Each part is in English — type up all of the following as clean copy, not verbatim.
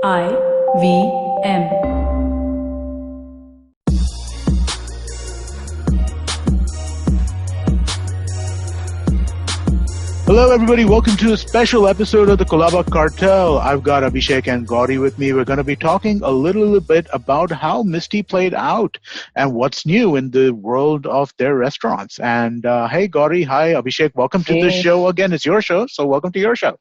IVM. Hello, everybody. Welcome to a special episode of the Colaba Cartel. I've got Abhishek and Gauri with me. We're going to be talking a little bit about how Misty played out and what's new in the world of their restaurants. And hey, Gauri. Hi, Abhishek. Welcome to the Hey, show again. It's your show, so welcome to your show.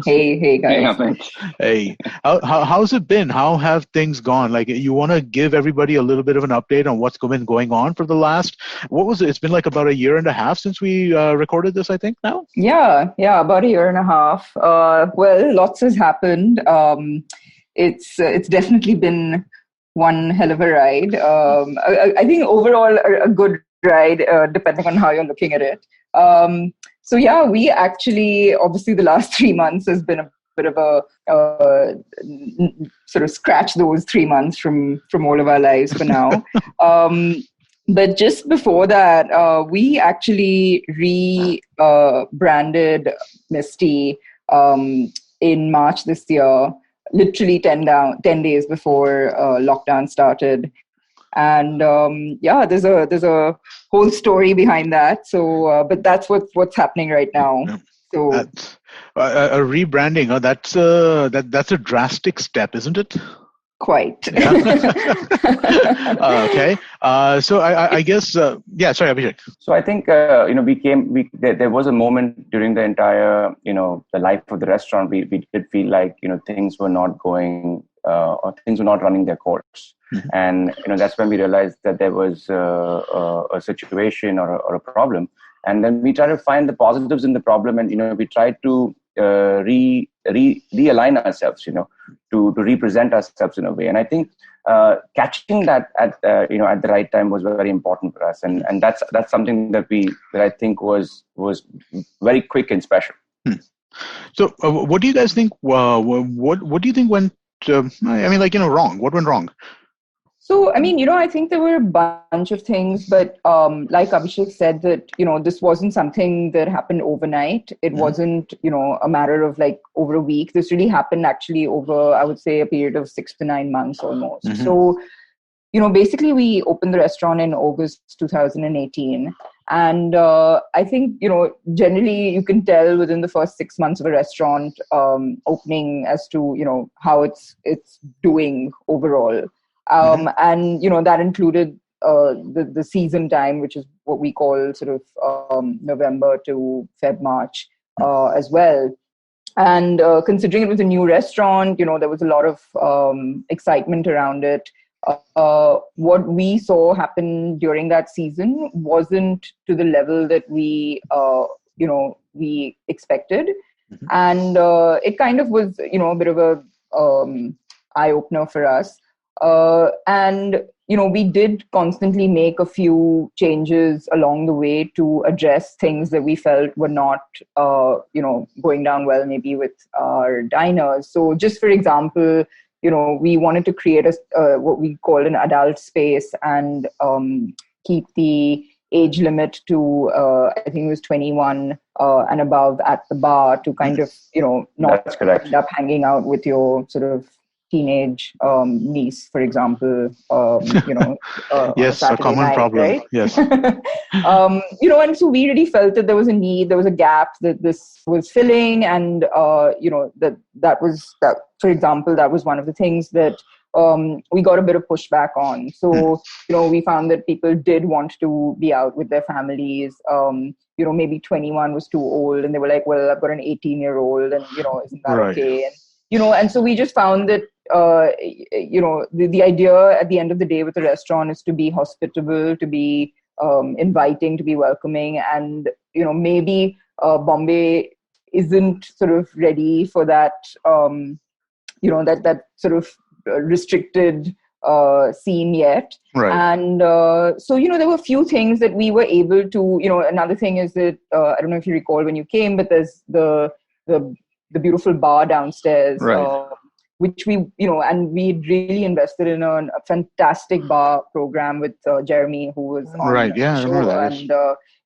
hey Hey, guys. Amit. Hey, how's it been? How have things gone? Like, you want to give everybody a little bit of an update on what's been going on for the last, what was it? It's been like about a year and a half since we recorded this, I think, now? Yeah, about a year and a half. Well, lots has happened. It's definitely been one hell of a ride. I think overall a good ride, depending on how you're looking at it. So yeah, we actually obviously the last 3 months has been a bit of a sort of scratch those 3 months from all of our lives for now. But just before that, we actually rebranded Misty in March this year, literally 10 days before lockdown started. And yeah, there's a whole story behind that. So, but that's what's happening right now. Yeah. So That's a rebranding. That's a drastic step, isn't it? quite. Yeah. Okay. So I guess yeah. Sorry, Abhishek. So I think there was a moment during the entire the life of the restaurant we did feel like things were not going or things were not running their course, Mhm. and that's when we realized that there was a situation or a problem, and then we tried to find the positives in the problem, and we tried to realign ourselves, to represent ourselves in a way. And I think catching that at at the right time was very important for us, and that's something that I think was very quick and special. Hmm. So, what do you guys think? What do you think went? I mean, wrong. What went wrong? So, I mean, I think there were a bunch of things, but like Abhishek said, that, this wasn't something that happened overnight. It Mhm. wasn't, a matter of like over a week. This really happened actually over, I would say, a period of 6 to 9 months almost. Mhm. So, basically we opened the restaurant in August 2018. And I think, generally you can tell within the first 6 months of a restaurant opening as to, how it's doing overall. And that included the season time, which is what we call sort of November to Feb March as well. And considering it was a new restaurant, there was a lot of excitement around it. What we saw happen during that season wasn't to the level that we expected, Mhm. and it kind of was a bit of a eye opener for us. And we did constantly make a few changes along the way to address things that we felt were not going down well, maybe with our diners. So just for example, we wanted to create what we call an adult space and keep the age limit to I think it was 21 and above at the bar, to kind of not That's correct. end up hanging out with your sort of teenage niece, for example, on a Yes, a Saturday common night, problem. right? Yes. And so we really felt that there was a need, there was a gap that this was filling, and that was that. For example, that was one of the things that we got a bit of pushback on. So we found that people did want to be out with their families. Maybe 21 was too old, and they were like, "Well, I've got an 18-year-old, and isn't that Right. okay?" And so we just found that the idea at the end of the day with the restaurant is to be hospitable, to be inviting, to be welcoming, and maybe Bombay isn't sort of ready for that that sort of restricted scene yet. Right. And so there were a few things that we were able to, another thing is that I don't know if you recall when you came, but there's the beautiful bar downstairs, Right. which we, and we really invested in a fantastic bar program with Jeremy, who was on Right. Yeah, the I remember show. that. Yes. And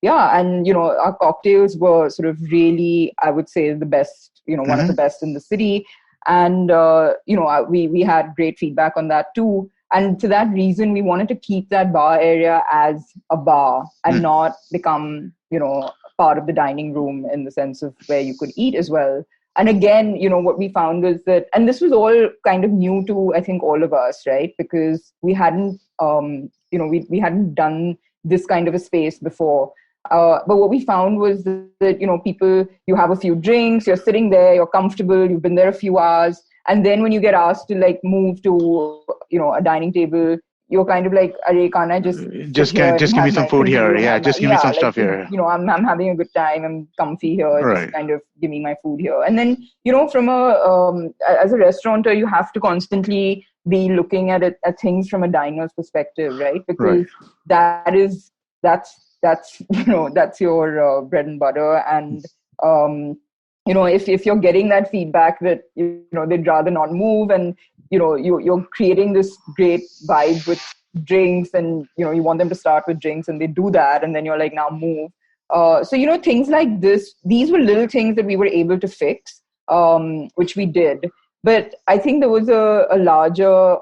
yeah, and our cocktails were sort of really, I would say, the best, one of Mhm. the best in the city. And, we had great feedback on that too. And for that reason, we wanted to keep that bar area as a bar and not become, part of the dining room in the sense of where you could eat as well. And again, what we found was that, and this was all kind of new to, I think, all of us, right? Because we hadn't, we hadn't done this kind of a space before. But what we found was that, people, you have a few drinks, you're sitting there, you're comfortable, you've been there a few hours. And then when you get asked to like move to, a dining table, you're kind of like, "Arey, can't I just just give me some food here? Yeah, just give me some stuff here. I'm having a good time. I'm comfy here. Right. Just kind of give me my food here." And then, from as a restaurateur, you have to constantly be looking at it, at things from a diner's perspective, right? Because that's that's your bread and butter. And if you're getting that feedback that they'd rather not move, and you're creating this great vibe with drinks, and you want them to start with drinks, and they do that, and then you're like, now move. So things like this, these were little things that we were able to fix, which we did. But I think there was a larger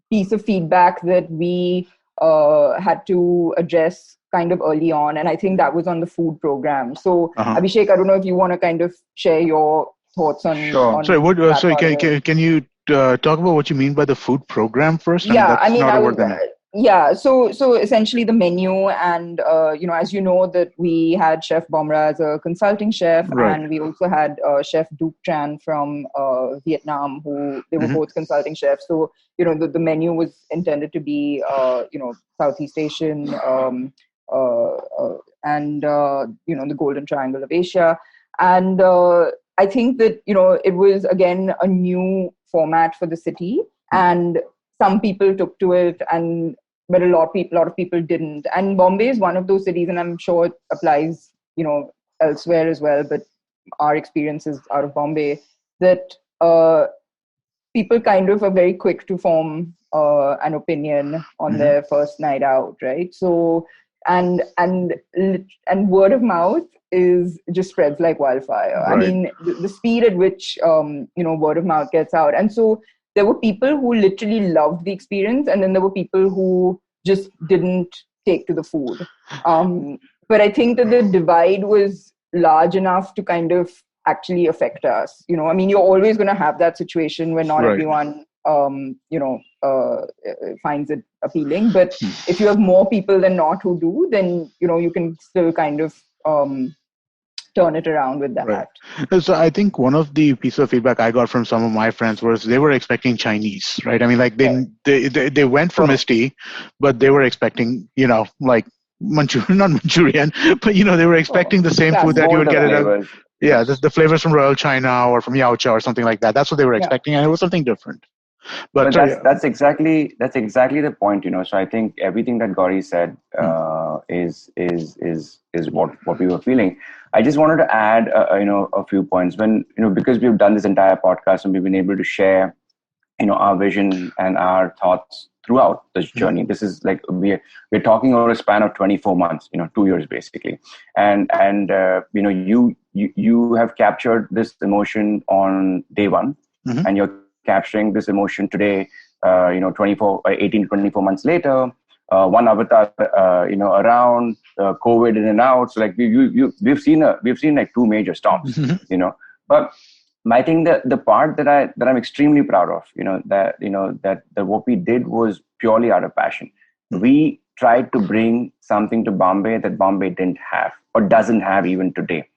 piece of feedback that we had to address kind of early on, and I think that was on the food program. So Abhishek, I don't know if you want to kind of share your thoughts on. Sure. Sorry, can you talk about what you mean by the food program first? Yeah, So essentially the menu, and as you know, that we had Chef Bomra as a consulting chef, and we also had Chef Duke Tran from Vietnam, who they were both consulting chefs. So the menu was intended to be Southeast Asian, and the Golden Triangle of Asia. And I think that it was again a new format for the city, and some people took to it, but a lot of people didn't. And Bombay is one of those cities, and I'm sure it applies elsewhere as well, but our experiences out of Bombay, that people kind of are very quick to form an opinion on their first night out, right? So and word of mouth is just spreads like wildfire. I mean, the speed at which word of mouth gets out. And so there were people who literally loved the experience, and then there were people who just didn't take to the food. But I think that the divide was large enough to kind of actually affect us. I mean, you're always going to have that situation where not everyone finds it appealing. But if you have more people than not who do, then you can still kind of turn it around with that. Right. So I think one of the pieces of feedback I got from some of my friends was they were expecting Chinese, right? I mean, like they went for misty, but they were expecting, like Manchurian, not Manchurian, but they were expecting the same food that you would get at the flavors from Royal China or from Yao Cha or something like that. That's what they were expecting, and it was something different. But that's exactly the point, So I think everything that Gauri said is what we were feeling. I just wanted to add a few points because we've done this entire podcast and we've been able to share our vision and our thoughts throughout this journey. This is like we're talking over a span of 24 months, 2 years basically, and you have captured this emotion on day one, and you're capturing this emotion today, 18 24 months later, one avatar around, COVID in and out. So like we've seen like two major storms, but I think that the part that I'm extremely proud of, that what we did was purely out of passion. We tried to bring something to Bombay that Bombay didn't have or doesn't have even today.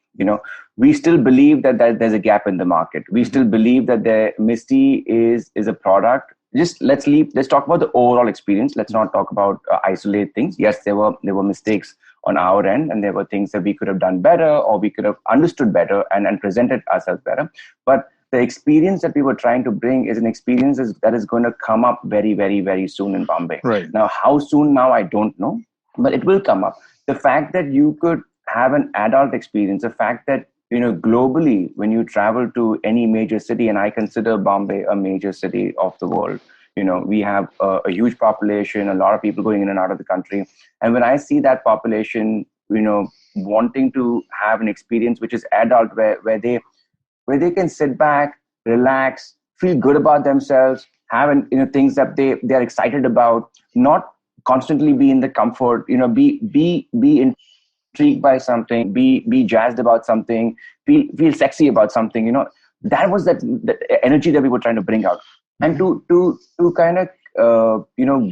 We still believe that there's a gap in the market. We still believe that the Misty is a product. Just let's talk about the overall experience. Let's not talk about isolate things. Yes, there were mistakes on our end, and there were things that we could have done better, or we could have understood better and presented ourselves better. But the experience that we were trying to bring is an experience that is going to come up very, very, very soon in Bombay. Right. Now, how soon now, I don't know, but it will come up. The fact that you could have an adult experience, the fact that, globally, when you travel to any major city, and I consider Bombay a major city of the world, we have a huge population, a lot of people going in and out of the country. And when I see that population, wanting to have an experience which is adult, where they can sit back, relax, feel good about themselves, have things that they are excited about, not constantly be in the comfort, be intrigued by something, be jazzed about something, feel sexy about something. That was that energy that we were trying to bring out, and to kind of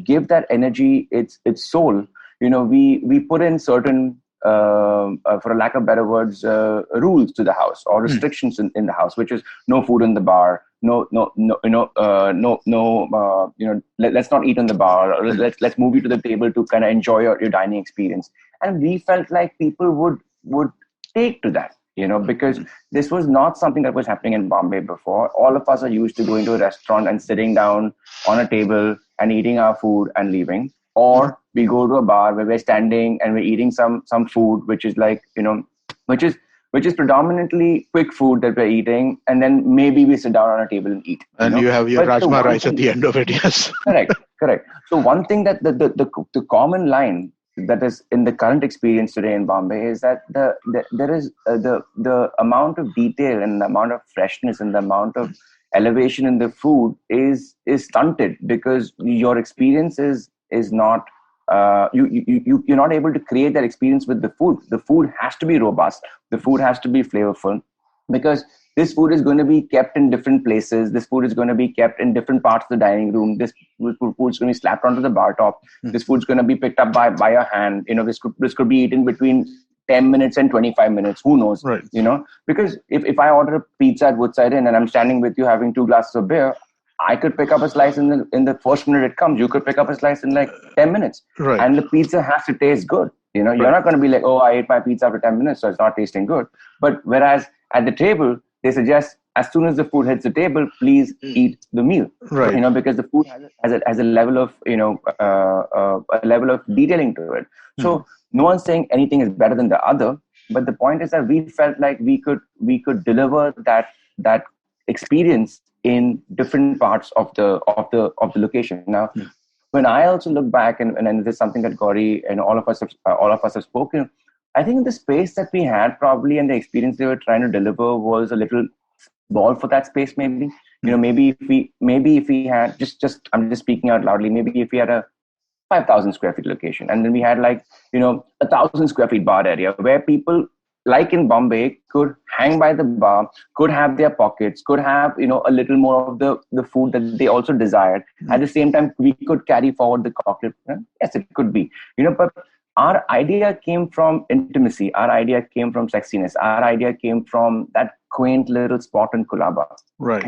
give that energy its soul. We put in certain for a lack of better words, rules to the house or restrictions in the house, which is no food in the bar, let's not eat in the bar, or let's move you to the table to kind of enjoy your dining experience. And we felt like people would take to that, because this was not something that was happening in Bombay before. All of us are used to going to a restaurant and sitting down on a table and eating our food and leaving. Or we go to a bar where we're standing and we're eating some food, which is like, which is predominantly quick food that we're eating. And then maybe we sit down on a table and eat. And you have your rajma rice at the end of it, yes. Correct. So one thing that the common line that is in the current experience today in Bombay is that there is the amount of detail and the amount of freshness and the amount of elevation in the food is stunted, because your experience is not you're not able to create that experience with the food. The food has to be robust. The food has to be flavorful, because this food is going to be kept in different places. This food is going to be kept in different parts of the dining room. This food is going to be slapped onto the bar top. This food is going to be picked up by your hand. This could be eaten between 10 minutes and 25 minutes. Who knows? Right. Because if I order a pizza at Woodside Inn and I'm standing with you having 2 glasses of beer, I could pick up a slice in the first minute it comes. You could pick up a slice in like 10 minutes. Right. And the pizza has to taste good. You're not going to be like, oh, I ate my pizza after 10 minutes, so it's not tasting good. But whereas at the table, they suggest as soon as the food hits the table, please eat the meal. Right. Because the food has a level of, a level of detailing to it. So no one's saying anything is better than the other. But the point is that we felt like we could deliver that experience in different parts of the location. Now, when I also look back, and this is something that Gauri and all of us have spoken, I think the space that we had probably and the experience they were trying to deliver was a little small for that space. Maybe maybe if we had just I'm just speaking out loudly. Maybe if we had a 5,000 square feet location, and then we had 1,000 square feet bar area where people, like in Bombay, could hang by the bar, could have their pockets, could have a little more of the food that they also desired. At the same time, we could carry forward the cocktail. Yes, it could be. But our idea came from intimacy. Our idea came from sexiness. Our idea came from that quaint little spot in Colaba. Right.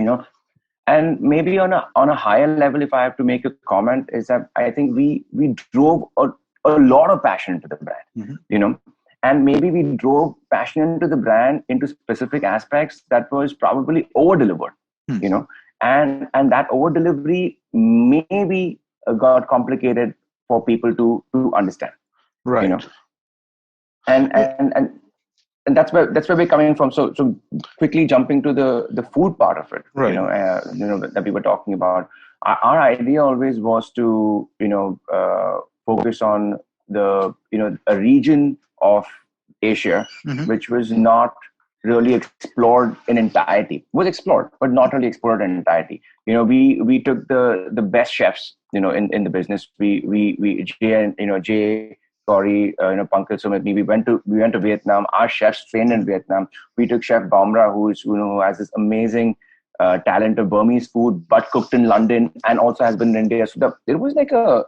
And maybe on a higher level, if I have to make a comment, is that I think we drove a lot of passion into the brand. And maybe we drove passion into the brand into specific aspects that was probably over-delivered, and that over-delivery maybe got complicated for people to understand, right? And that's where we're coming from. So quickly jumping to the food part of it, right? That we were talking about. Our idea always was to focus on a region of Asia, which was not really explored in entirety. Was explored, but not really explored in entirety. We took the best chefs, in the business. Jay, Gauri, Pankaj, Sumit, me. We went to Vietnam. Our chefs trained in Vietnam. We took Chef Bamra, who has this amazing talent of Burmese food, but cooked in London and also has been in India. So it was like a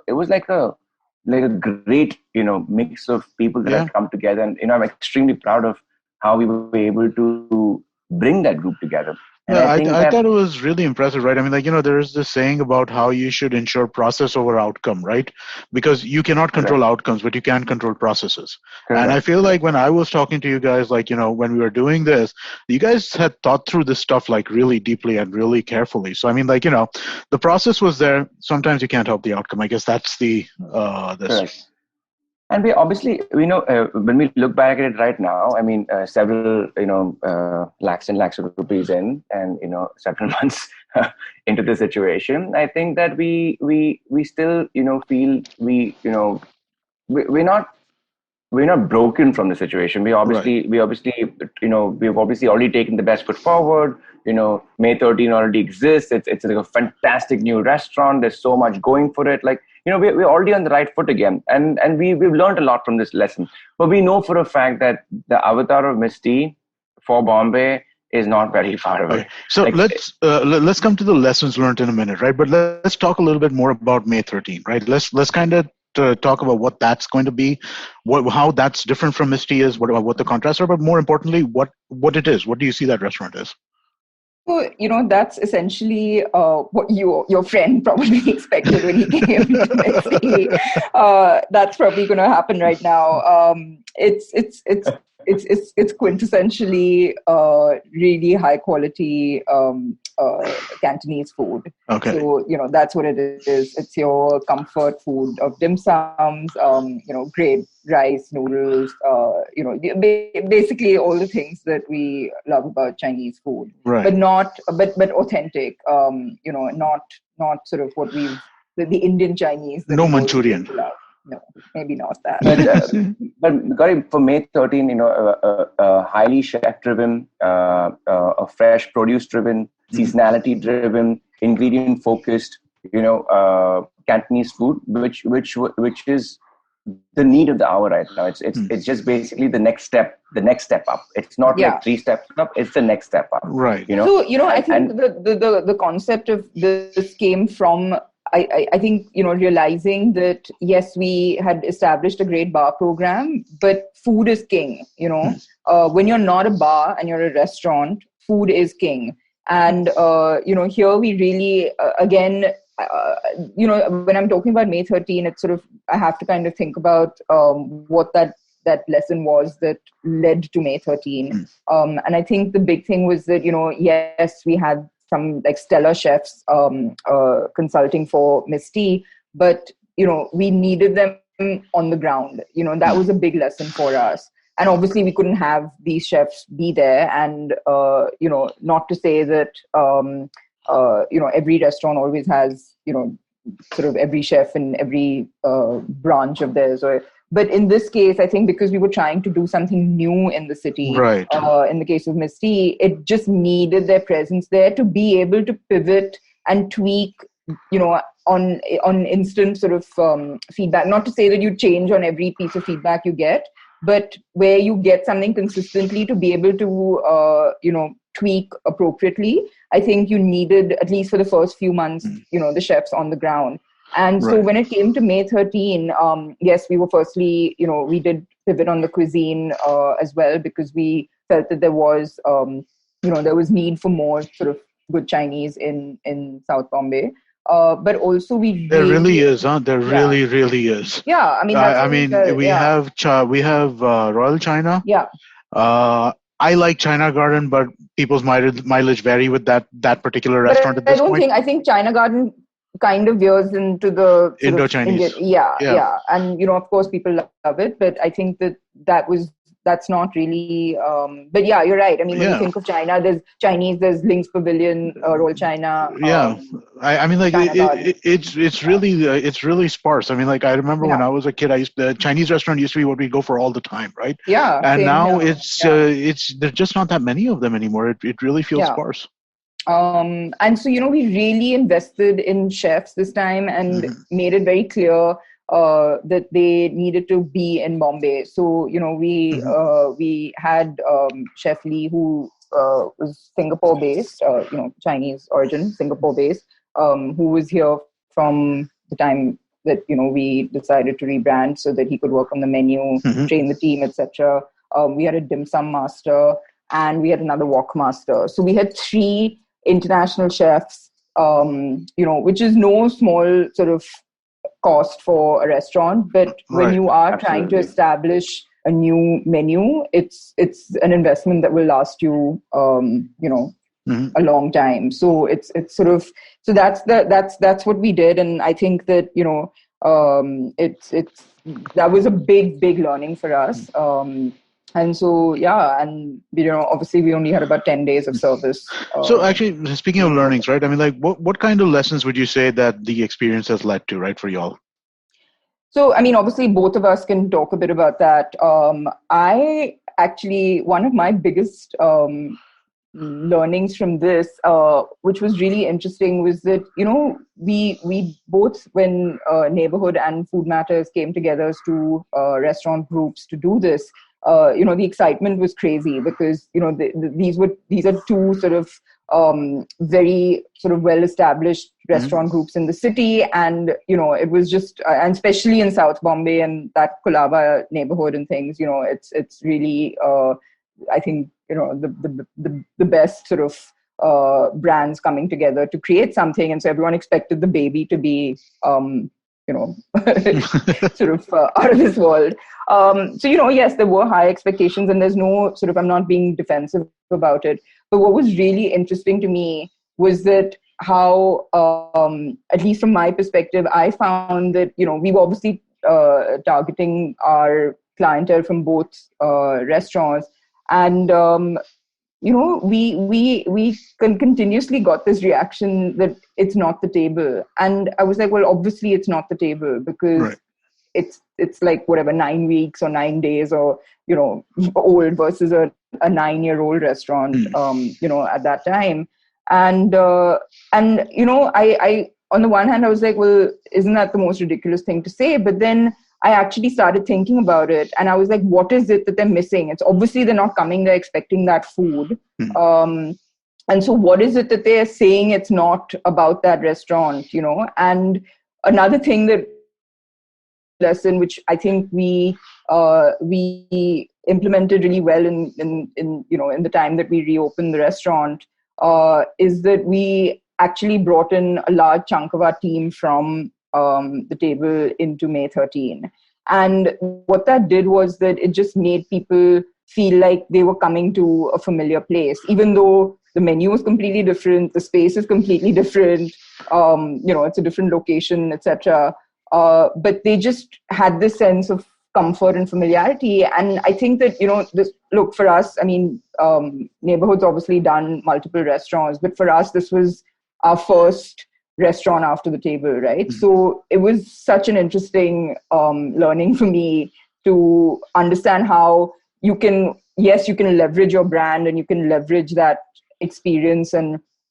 great mix of people that had come together, and I'm extremely proud of how we were able to bring that group together. And I thought it was really impressive, right? I mean, there is this saying about how you should ensure process over outcome, right? Because you cannot control outcomes, but you can control processes. Correct. And I feel like when I was talking to you guys, when we were doing this, you guys had thought through this stuff really deeply and really carefully. So, I mean, the process was there. Sometimes you can't help the outcome. I guess that's this. Correct. And we obviously, when we look back at it right now, I mean, several, lakhs and lakhs of rupees in, and, several months into the situation, I think that we still, feel we're not we're not broken from the situation. We've obviously already taken the best foot forward. May 13 already exists. It's like a fantastic new restaurant. There's so much going for it. Like, we're already on the right foot again. And we've learned a lot from this lesson. But we know for a fact that the avatar of Misty for Bombay is not very far away. Okay. So let's come to the lessons learned in a minute, right? But let's talk a little bit more about May 13, right? Let's kind of talk about what that's going to be, how that's different from Misty is, what the contrasts are, but more importantly, what it is. What do you see that restaurant is? So, that's essentially what your friend probably expected when he came to Misty. That's probably going to happen right now. It's quintessentially really high quality Cantonese food. Okay. So, that's what it is. It's your comfort food of dim sums, great rice, noodles, basically all the things that we love about Chinese food. Right. But authentic, not sort of what the Indian Chinese. No Manchurian. No, maybe not that. But Gauri, for May 13, a highly chef-driven, a fresh produce-driven, seasonality-driven, ingredient-focused, Cantonese food, which is the need of the hour right now. It's just basically the next step up. It's not like 3 steps up. It's the next step up. Right. So I think the concept of this came from. I think, realizing that, yes, we had established a great bar program, but food is king, when you're not a bar and you're a restaurant, food is king. And, here we really, again, when I'm talking about May 13, it's sort of, I have to kind of think about what that lesson was that led to May 13. And I think the big thing was that, yes, we had some like stellar chefs consulting for Misty, but we needed them on the ground. That was a big lesson for us. And obviously we couldn't have these chefs be there. And not to say that every restaurant always has sort of every chef in every branch of theirs. But in this case, I think because we were trying to do something new in the city, right. In the case of Misty, it just needed their presence there to be able to pivot and tweak, on instant sort of feedback. Not to say that you change on every piece of feedback you get, but where you get something consistently to be able to, tweak appropriately. I think you needed, at least for the first few months, the chefs on the ground. And so when it came to May 13, yes, we were firstly, we did pivot on the cuisine as well, because we felt that there was, there was need for more sort of good Chinese in South Bombay. But also there really is, huh? There really is. Yeah, I mean, we have Royal China. Yeah. I like China Garden, but people's mileage vary with that particular restaurant at this point. I think China Garden kind of veers into the Indo-Chinese. Yeah. And, of course, people love it, but I think that's not really, but yeah, you're right. I mean, when you think of China, there's Chinese, there's Links Pavilion, Royal China. I mean, like it's really sparse. I mean, like I remember when I was a kid, the Chinese restaurant used to be what we go for all the time, right? Yeah. And now it's there's just not that many of them anymore. It really feels sparse. And so, we really invested in chefs this time and made it very clear that they needed to be in Bombay. So, we had Chef Lee, who was Singapore-based, Chinese origin, Singapore-based, who was here from the time that, we decided to rebrand so that he could work on the menu, train the team, etc. We had a dim sum master and we had another wok master. So we had 3 international chefs, which is no small sort of cost for a restaurant, but when you are trying to establish a new menu, it's an investment that will last you, a long time. So it's sort of, so that's what we did, and I think that that was a big learning for us. And so, and obviously we only had about 10 days of service. So actually, speaking of learnings, right? I mean, like what kind of lessons would you say that the experience has led to, right, for y'all? So, I mean, obviously, both of us can talk a bit about that. I actually, one of my biggest learnings from this, which was really interesting, was that we both, when Neighborhood and Food Matters came together as two restaurant groups to do this, the excitement was crazy because these are two sort of very sort of well established restaurant groups in the city, and it was just and especially in South Bombay and that Colaba neighborhood and things, it's really I think the best sort of brands coming together to create something, and so everyone expected the baby to be sort of out of this world. So yes, there were high expectations, and there's no sort of, I'm not being defensive about it, but what was really interesting to me was that how, at least from my perspective, I found that we were obviously targeting our clientele from both restaurants. And we continuously got this reaction that it's not the table, and I was like, well, obviously it's not the table, because right. it's like whatever 9 weeks or 9 days or old versus a 9-year-old restaurant at that time. And I on the one hand I was like, well, isn't that the most ridiculous thing to say? But then I actually started thinking about it, and I was like, what is it that they're missing? It's obviously they're not coming there expecting that food. And so what is it that they're saying it's not about that restaurant, And another thing that lesson, which I think we implemented really well in the time that we reopened the restaurant, is that we actually brought in a large chunk of our team from the table into May 13. And what that did was that it just made people feel like they were coming to a familiar place, even though the menu was completely different, the space is completely different, it's a different location, etc. But they just had this sense of comfort and familiarity. And I think that, look, for us, I mean, Neighborhood's obviously done multiple restaurants, but for us, this was our first restaurant after the table, right? Mm-hmm. So it was such an interesting learning for me to understand how you can leverage your brand and you can leverage that experience,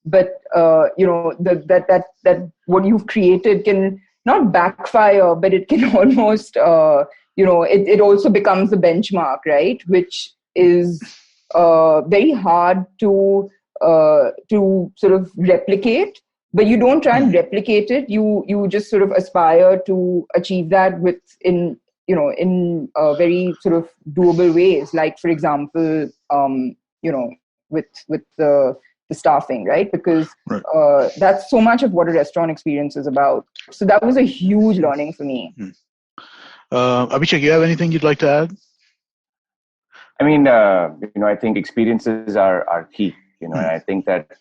but that what you've created can not backfire, but it can almost it also becomes the benchmark, right? Which is very hard to sort of replicate. But you don't try and replicate it. You just sort of aspire to achieve that in very sort of doable ways. Like, for example, with the staffing, right? Because that's so much of what a restaurant experience is about. So that was a huge learning for me. Abhishek, you have anything you'd like to add? I mean, I think experiences are key. And I think that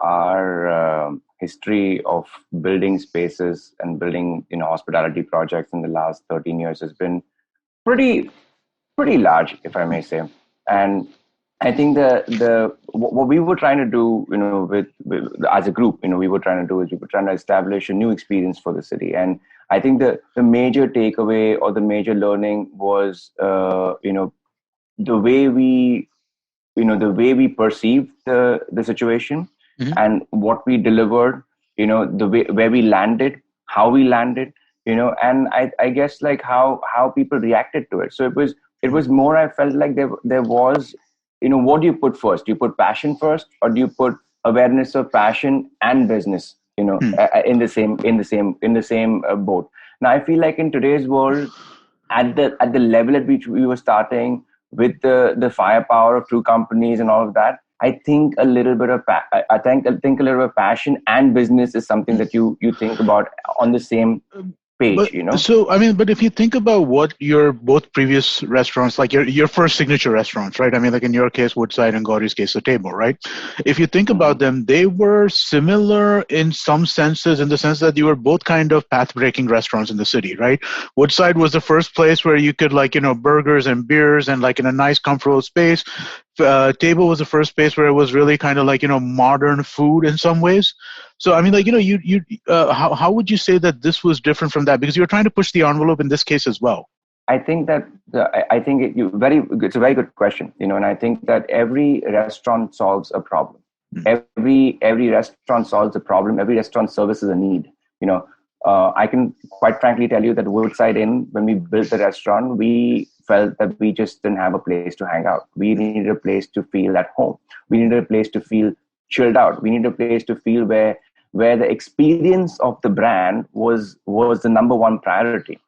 our history of building spaces and building hospitality projects in the last 13 years has been pretty large, if I may say. And I think what we were trying to do, with as a group, we were trying to establish a new experience for the city. And I think the major takeaway or the major learning was, the way we perceived the situation, mm-hmm. and what we delivered, the way where we landed, how we landed, and I guess like how people reacted to it. So it was more, I felt like there was, what do you put first? Do you put passion first, or do you put awareness of passion and business, in the same boat? Now I feel like in today's world, at the level at which we were starting, with the firepower of two companies and all of that, I think a little bit of passion and business is something that you think about on the same page, So, I mean, but if you think about what your both previous restaurants, like your first signature restaurants, right? I mean, like in your case, Woodside, and Gauri's case, The Table, right? If you think about them, they were similar in some senses, in the sense that you were both kind of path-breaking restaurants in the city, right? Woodside was the first place where you could, like, burgers and beers and like in a nice, comfortable space, table was the first space where it was really kind of like, modern food in some ways. So I mean, like, how would you say that this was different from that, because you're trying to push the envelope in this case as well? I think that it's a very good question, and I think that every restaurant solves a problem. Every restaurant solves a problem. Every restaurant services a need. I can quite frankly tell you that Woodside Inn, when we built the restaurant, we felt that we just didn't have a place to hang out. We needed a place to feel at home. We needed a place to feel chilled out. We needed a place to feel where the experience of the brand was the number one priority.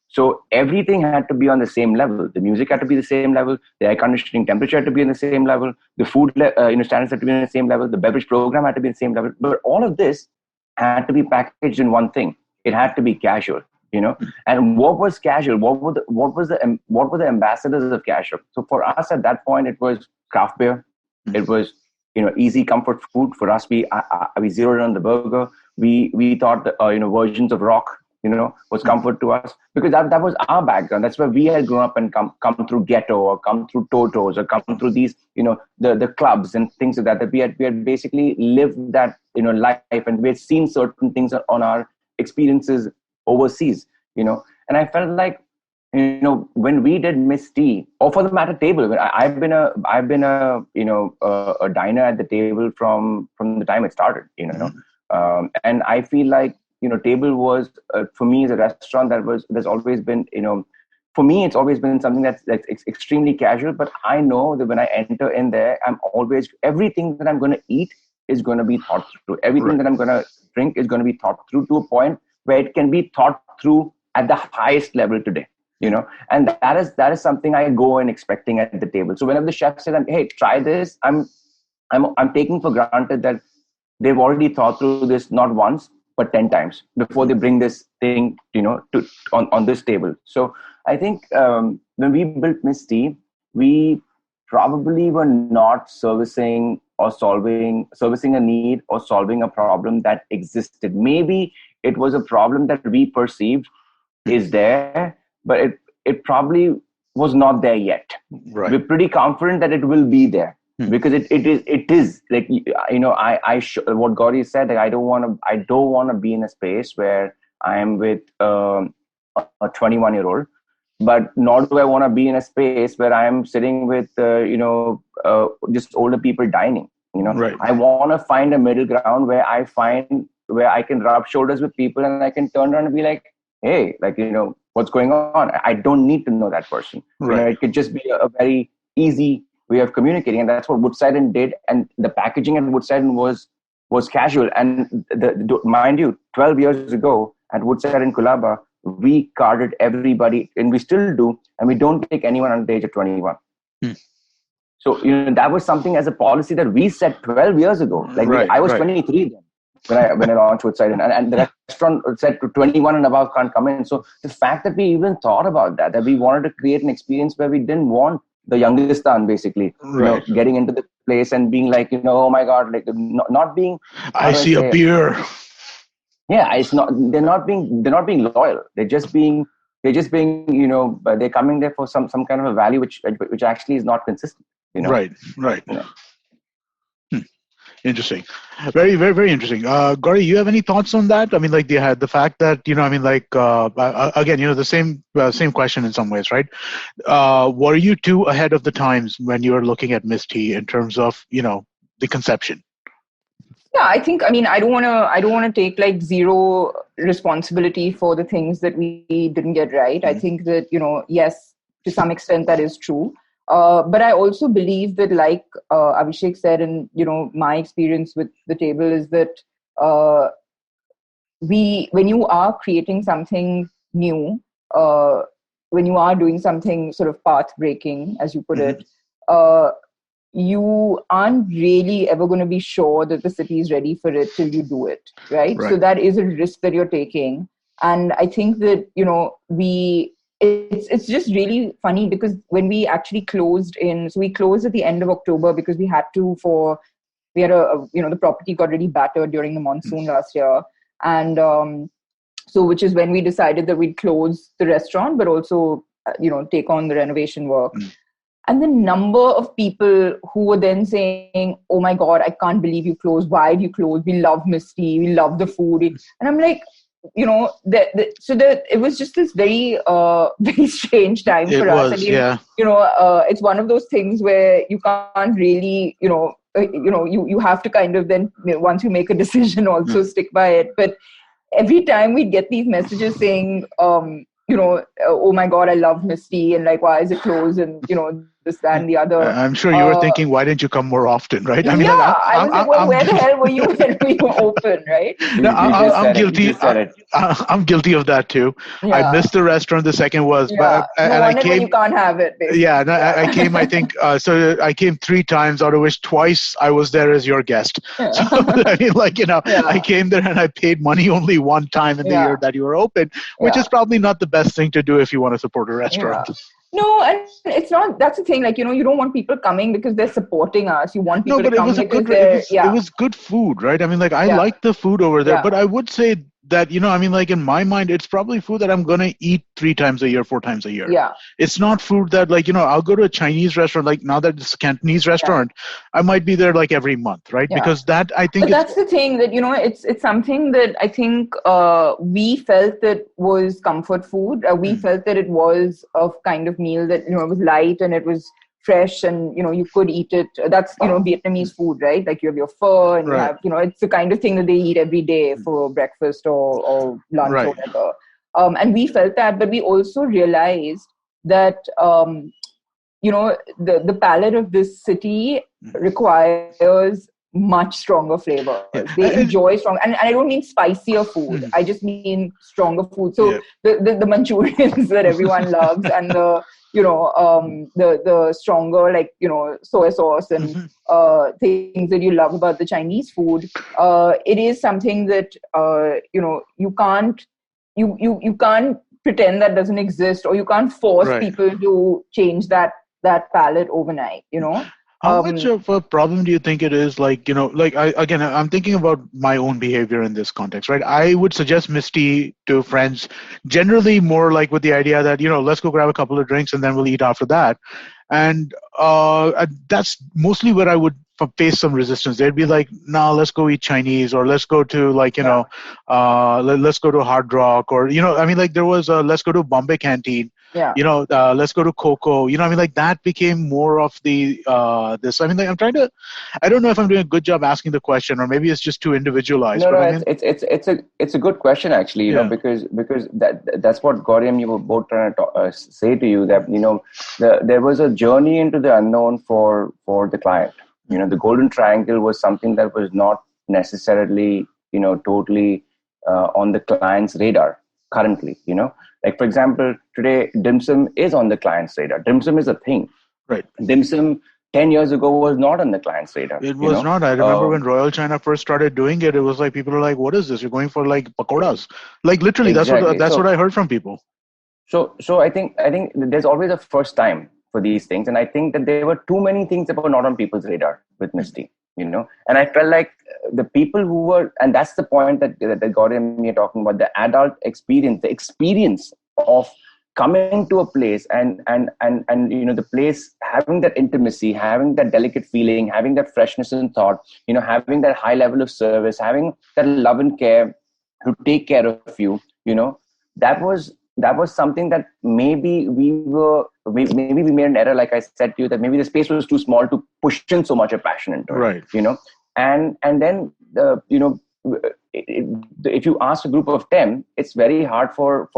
So everything had to be on the same level. The music had to be the same level. The air conditioning temperature had to be on the same level. The food standards had to be on the same level. The beverage program had to be on the same level. But all of this had to be packaged in one thing. It had to be casual. And what was casual? What were the ambassadors of casual? So for us at that point, it was craft beer. It was easy comfort food. For us, we zeroed in on the burger. We thought that, versions of rock was comfort to us, because that was our background. That's where we had grown up and come through ghetto, or come through Totos, or come through these, the clubs and things like that we had basically lived that, life, and we had seen certain things on our experiences overseas, and I felt like, when we did Misty, or for the matter, table, I've been a diner at the table from the time it started, and I feel like, table was, for me, as a restaurant, there's always been, for me, it's always been something that's extremely casual. But I know that when I enter in there, everything that I'm going to eat is going to be thought through. Everything that I'm going to drink is going to be thought through, to a point where it can be thought through at the highest level today. And that is something I go in expecting at the table. So whenever the chef says, "Hey, try this," I'm taking for granted that they've already thought through this not once but 10 times before they bring this thing, on this table. So I think when we built Misty, we probably were not servicing a need or solving a problem that existed. Maybe it was a problem that we perceived is there, but it probably was not there yet. Right. We're pretty confident that it will be there. Because it is like, what Gauri said, like, I don't want to be in a space where I am with a 21-year-old, but nor do I want to be in a space where I am sitting with just older people dining. Right. I want to find a middle ground where I can rub shoulders with people, and I can turn around and be like, "Hey, like, what's going on?" I don't need to know that person. Right. It could just be a very easy way of communicating, and that's what Woodside Inn did. And the packaging at Woodside Inn was casual. And mind you, 12 years ago at Woodside Inn Colaba, we carded everybody, and we still do, and we don't take anyone under the age of 21. So that was something as a policy that we set 12 years ago. Like, I was 23 then when I launched Woodside Inn, and the restaurant said to 21 and above can't come in. So the fact that we even thought about that we wanted to create an experience where we didn't want the youngest son, basically, getting into the place and being like, oh my God, like, not being. I see a beer. Yeah, it's not. They're not being loyal. They're just being. They're coming there for some kind of a value which actually is not consistent. Right. Interesting. Very, very, very interesting. Gauri, you have any thoughts on that? I mean, like, the fact that, again, the same question in some ways, right? Were you too ahead of the times when you were looking at Misty in terms of, the conception? Yeah, I think, I don't want to take like zero responsibility for the things that we didn't get right. I think that, yes, to some extent that is true. But I also believe that, like Abhishek said, and my experience with the table is that when you are creating something new, when you are doing something sort of path breaking, as you put it, you aren't really ever going to be sure that the city is ready for it till you do it, right? So that is a risk that you're taking, and I think that It's just really funny because when we actually we closed at the end of October because we had the property got really battered during the monsoon last year. And so which is when we decided that we'd close the restaurant, but also, take on the renovation work. And the number of people who were then saying, "Oh my God, I can't believe you closed. Why have you closed? We love Misty. We love the food." And I'm like, it was just this very, very strange time It for us. I was, mean, yeah. it's one of those things where you can't really, you have to kind of then, once you make a decision, also stick by it. But every time we'd get these messages saying, "Oh my God, I love Misty," and like, "Why is it closed?" And, this, that, and the other. I'm sure you were thinking, why didn't you come more often, right? I mean, like, Yeah, I was like, well, where the hell were you when we were open, right? No, You just I'm said it. You guilty. just said it. I'm guilty of that too. I Yeah. missed the restaurant. The second was, Yeah. and No I wonder when you came. can't have it, basically. Yeah, no, I came. I think so. I came 3 times, out of which twice I was there as your guest. Yeah. So I mean, like, Yeah. I came there and I paid money only one time in the year that you were open, which is probably not the best thing to do if you want to support a restaurant. Yeah. No, and it's not. That's the thing. Like, you don't want people coming because they're supporting us. You want people No, but to it come was a because good. they're It was good food, right? I mean, like, I Yeah. like the food over there, Yeah. but I would say that, I mean, like, in my mind, it's probably food that I'm gonna eat 3 times a year, 4 times a year. Yeah. It's not food that, like, I'll go to a Chinese restaurant. Like, now that it's a Cantonese restaurant, I might be there like every month, right? Yeah. Because that, I think, But that's the thing that, it's something that I think we felt that was comfort food. We felt that it was a kind of meal that, it was light and it was fresh and, you could eat it. That's, Vietnamese food, right? Like, you have your pho and you have, it's the kind of thing that they eat every day for breakfast or lunch or whatever. And we felt that, but we also realized that, the palate of this city requires much stronger flavors. They enjoy strong, and I don't mean spicier food. I just mean stronger food. So the Manchurians that everyone loves, and the stronger, like, soy sauce and things that you love about the Chinese food. It is something that you can't pretend that doesn't exist, or you can't force people to change that palette overnight. How much of a problem do you think it is? Like, I'm thinking about my own behavior in this context, right? I would suggest Misty to friends generally more like with the idea that, let's go grab a couple of drinks and then we'll eat after that. And that's mostly where I would face some resistance. They'd be like, "No, let's go eat Chinese," or "Let's go to, like, let's go to Hard Rock," or, I mean, like, there was let's go to Bombay Canteen. Yeah. Let's go to Coco. I mean, like, that became more of the this. I mean, like, I don't know if I'm doing a good job asking the question, or maybe it's just too individualized. No, but no, I mean, it's a good question, actually. Because that's what Gauri and you were both trying to say to you, that there was a journey into the unknown for the client. The golden triangle was something that was not necessarily totally on the client's radar currently. Like, for example, today dim sum is on the client's radar. Dim sum is a thing. Right. Dim sum 10 years ago was not on the client's radar. It was not. I remember when Royal China first started doing it, it was like people are like, "What is this? You're going for, like, pakoras?" Like, literally, exactly. that's what I heard from people. So I think there's always a first time for these things, and I think that there were too many things that were not on people's radar with Misty. And I felt like the people who were, and that's the point that Gauri and me are talking about, the adult experience, the experience of coming to a place and the place having that intimacy, having that delicate feeling, having that freshness in thought, having that high level of service, having that love and care to take care of you, that was something that maybe we made an error, like I said to you, that maybe the space was too small to push in so much of passion into it. Right. And then if you ask a group of 10, it's very hard for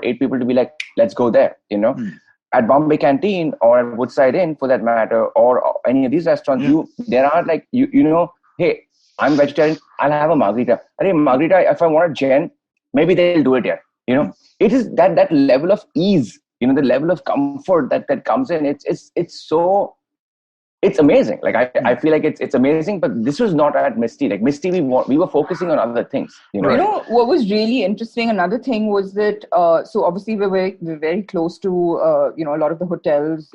8 people to be like, let's go there. At Bombay Canteen or at Woodside Inn, for that matter, or any of these restaurants, there are like hey, I'm vegetarian, I'll have a margarita. Margarita, if I want a gin, maybe they'll do it here. It is that level of ease, the level of comfort that comes in. It's amazing. Like, I feel like it's amazing, but this was not at Misty. Like, Misty, we were focusing on other things. What was really interesting, another thing was that, so obviously we're very close to, a lot of the hotels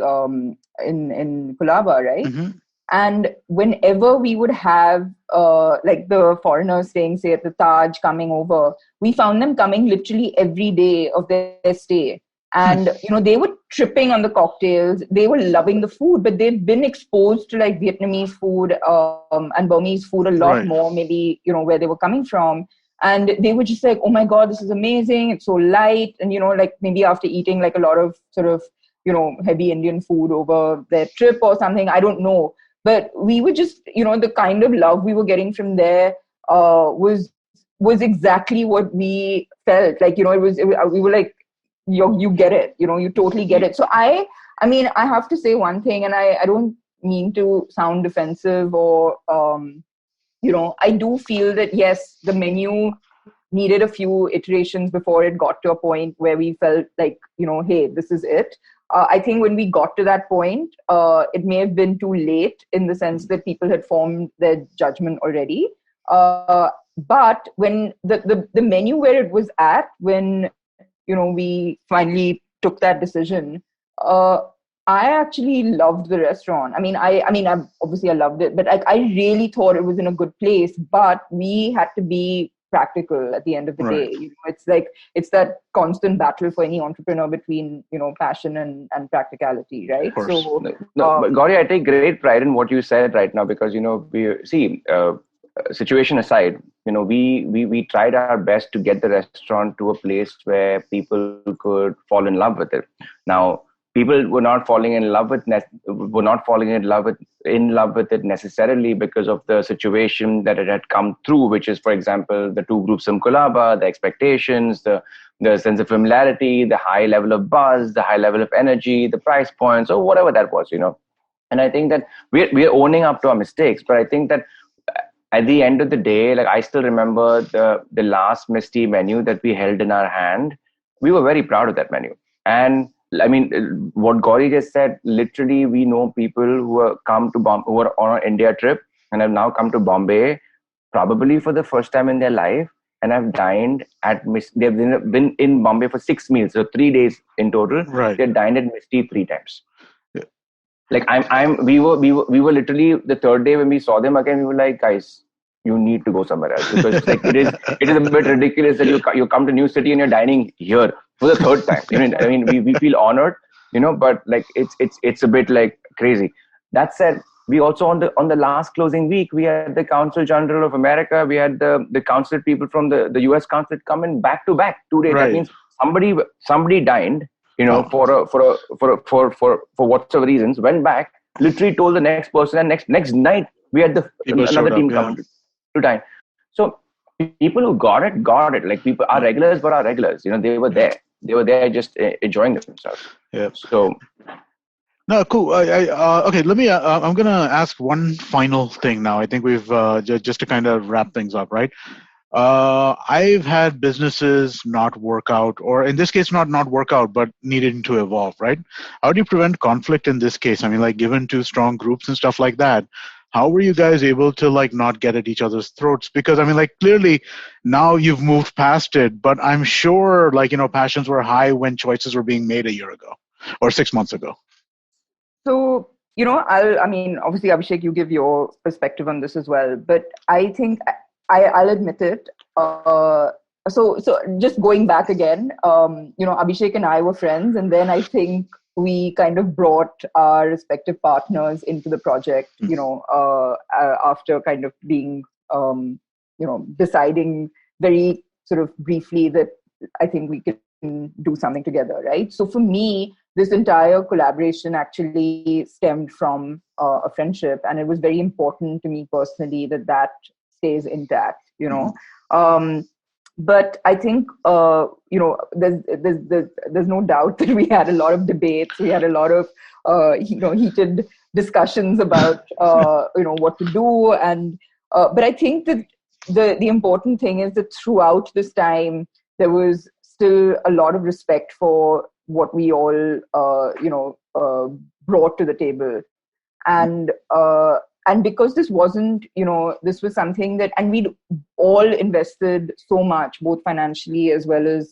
in Colaba, right? Mm-hmm. And whenever we would have, like, the foreigners staying, say, at the Taj coming over, we found them coming literally every day of their stay. And, they were tripping on the cocktails. They were loving the food, but they've been exposed to like Vietnamese food and Burmese food a lot more, maybe, where they were coming from. And they were just like, oh my God, this is amazing. It's so light. And, like maybe after eating like a lot of sort of, heavy Indian food over their trip or something, I don't know. But we were just, the kind of love we were getting from there was exactly what we felt. Like, we were like, you get it, you totally get it. So I mean, I have to say one thing, and I don't mean to sound defensive or, I do feel that, yes, the menu needed a few iterations before it got to a point where we felt like, hey, this is it. I think when we got to that point, it may have been too late in the sense that people had formed their judgment already. But when the menu where it was at, when we finally took that decision, I actually loved the restaurant. I mean, obviously I loved it, but I really thought it was in a good place. But we had to be practical at the end of the day. It's like it's that constant battle for any entrepreneur between passion and practicality, right? So, but Gauri, I take great pride in what you said right now, because we see. Situation aside, we tried our best to get the restaurant to a place where people could fall in love with it. Now, people were not falling in love with it necessarily because of the situation that it had come through, which is, for example, the two groups in Colaba, the expectations, the sense of familiarity, the high level of buzz, the high level of energy, the price points, or whatever that was. And I think that we're owning up to our mistakes, but I think that at the end of the day, like I still remember the last Misty menu that we held in our hand. We were very proud of that menu. And I mean, what Gauri just said, literally, we know people who are who are on an India trip and have now come to Bombay, probably for the first time in their life, and have dined at they've been in Bombay for 6 meals, so 3 days in total. They dined at Misty 3 times. Like we were literally the third day when we saw them again, we were like, guys, you need to go somewhere else, because like it is a bit ridiculous that you come to new city and you're dining here for the third time. I mean we feel honored, but like it's a bit like crazy. That said, we also on the last closing week, we had the Consul General of America, we had the consulate people from the US consulate come in back to back 2 days. That means somebody dined. For whatever reasons, went back, literally told the next person, and next night we had another team coming to dine. So people who got it. Like people, our regulars were our regulars. They were there just enjoying themselves. Yeah. So. No, cool. Okay, let me. I'm gonna ask one final thing now. I think we've just to kind of wrap things up, right? I've had businesses not work out, or in this case, not work out, but needing to evolve, right? How do you prevent conflict in this case? I mean, like given two strong groups and stuff like that, how were you guys able to like not get at each other's throats? Because I mean, like clearly now you've moved past it, but I'm sure like, passions were high when choices were being made a year ago or 6 months ago. So, I mean, obviously, Abhishek, you give your perspective on this as well, but I think I'll admit it. So just going back again, Abhishek and I were friends, and then I think we kind of brought our respective partners into the project, after kind of being, deciding very sort of briefly that I think we can do something together, right? So for me, this entire collaboration actually stemmed from a friendship, and it was very important to me personally that stays intact, but I think there's no doubt that we had a lot of debates. We had a lot of heated discussions about what to do, and but I think that the important thing is that throughout this time there was still a lot of respect for what we all brought to the table, and because this wasn't, this was something that, and we'd all invested so much, both financially as well as,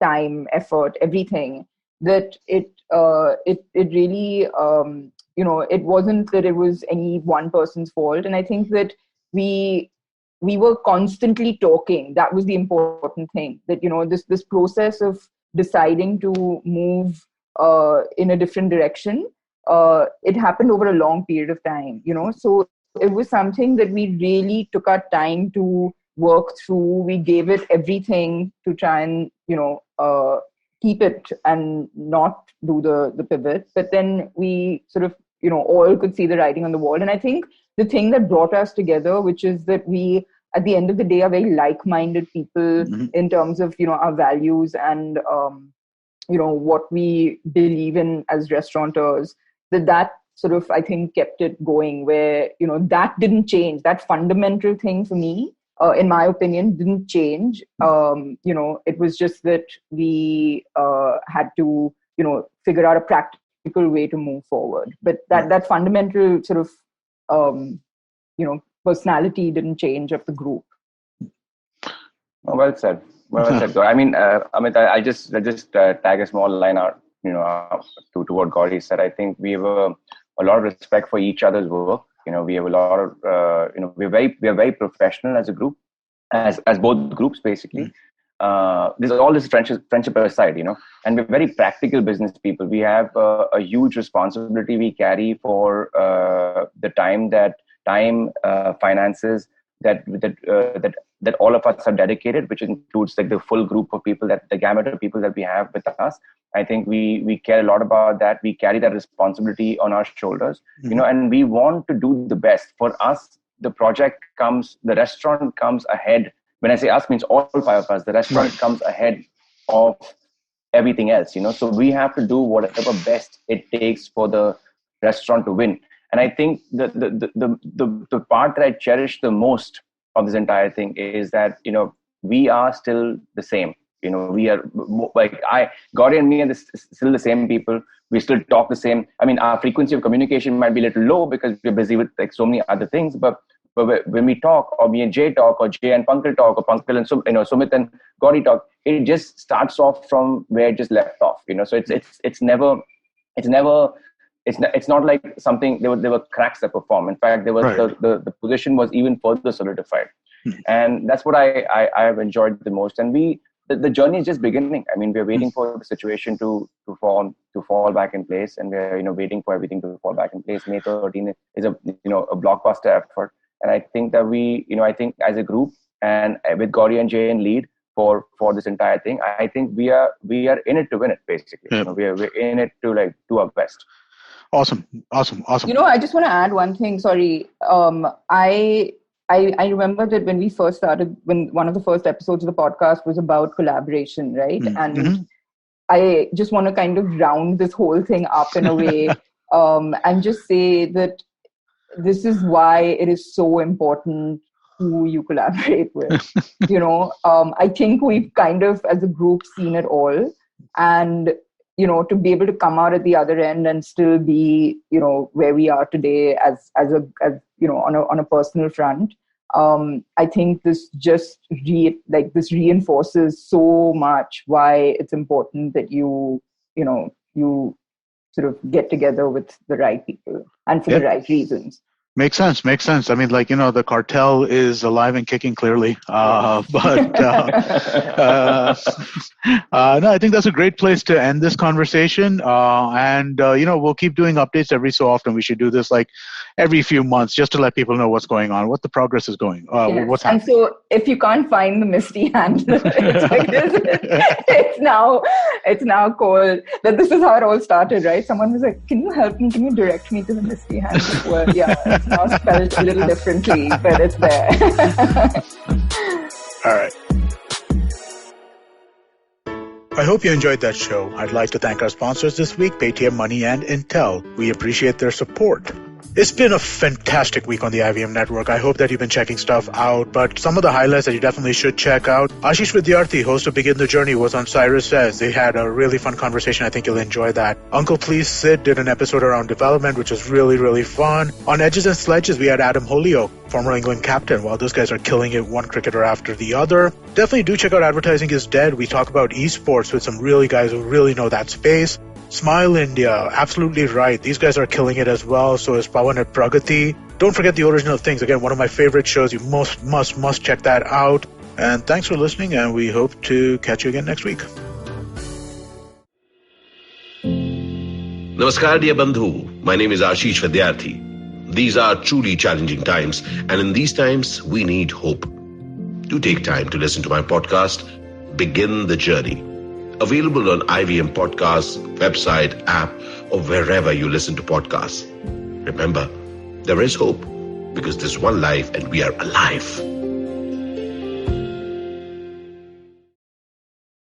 time, effort, everything, that it really, it wasn't that it was any one person's fault. And I think that we were constantly talking. That was the important thing, that, this process of deciding to move in a different direction, it happened over a long period of time, So it was something that we really took our time to work through. We gave it everything to try and, keep it and not do the pivot. But then we sort of, all could see the writing on the wall. And I think the thing that brought us together, which is that we, at the end of the day, are very like-minded people in terms of, our values and, what we believe in as restaurateurs, that sort of, I think, kept it going where, that didn't change. That fundamental thing for me, in my opinion, didn't change. It was just that we had to, figure out a practical way to move forward. But that fundamental sort of, personality didn't change of the group. Well said. I mean, Amit, I just tag a small line out, to what Gauri said. I think we have a lot of respect for each other's work. We have a lot of, we are very professional as a group, as both groups basically. There's all this friendship aside, and we're very practical business people. We have a huge responsibility we carry for the time, finances that all of us are dedicated, which includes like the full group of people, the gamut of people that we have with us. I think we care a lot about that. We carry that responsibility on our shoulders, and we want to do the best. For us, the restaurant comes ahead. When I say us, means all five of us. The restaurant comes ahead of everything else, So we have to do whatever best it takes for the restaurant to win. And I think the part that I cherish the most of this entire thing is that, we are still the same. We are like Gauri and me are still the same people. We still talk the same. I mean, our frequency of communication might be a little low because we're busy with like so many other things. But when we talk, or me and Jay talk, or Jay and Pankaj talk, or Pankaj and Sumit and Gauri talk, it just starts off from where it just left off. So it's not like something there were cracks that perform. In fact, there was the position was even further solidified, and that's what I have enjoyed the most. And the journey is just beginning. I mean, we're waiting for the situation to fall back in place, and we're waiting for everything to fall back in place. May 13 is a blockbuster effort, and I think that I think as a group and with Gauri and Jay in lead for this entire thing, I think we are in it to win it basically. We're in it to do our best. Awesome. I just want to add one thing. Sorry. I remember that when we first started, when one of the first episodes of the podcast was about collaboration, right? And I just want to kind of round this whole thing up in a way and just say that this is why it is so important who you collaborate with. I think we've kind of, as a group, seen it all. And to be able to come out at the other end and still be, where we are today as on a personal front. I think this just reinforces so much why it's important that you sort of get together with the right people and for the right reasons. Makes sense. I mean, the cartel is alive and kicking clearly. No, I think that's a great place to end this conversation. And we'll keep doing updates every so often. We should do this like every few months just to let people know what's going on, what the progress is going, what's happening. And so if you can't find the Misty handle, it's now called that. This is how it all started, right? Someone was like, can you help me? Can you direct me to the Misty handle? Well, yeah. It's now spelled a little differently, but it's there. All right. I hope you enjoyed that show. I'd like to thank our sponsors this week, Paytm Money and Intel. We appreciate their support. It's been a fantastic week on the IVM network. I hope that you've been checking stuff out, but some of the highlights that you definitely should check out. Ashish Vidyarthi, host of Begin the Journey, was on Cyrus Says. They had a really fun conversation. I think you'll enjoy that. Uncle Please Sid did an episode around development, which was really, really fun. On Edges and Sledges, we had Adam Holyoke, former England captain. While those guys are killing it, one cricketer after the other. Definitely do check out Advertising is Dead. We talk about esports with some really guys who really know that space. Smile India, absolutely right. These guys are killing it as well. So is Pawan at Pragati. Don't forget the Original Things. Again, one of my favorite shows. You must check that out. And thanks for listening, and we hope to catch you again next week. Namaskar, dear Bandhu. My name is Ashish Vidyarthi. These are truly challenging times, and in these times, we need hope. Do take time to listen to my podcast, Begin the Journey. Available on IVM Podcasts, website, app, or wherever you listen to podcasts. Remember, there is hope because there's one life and we are alive.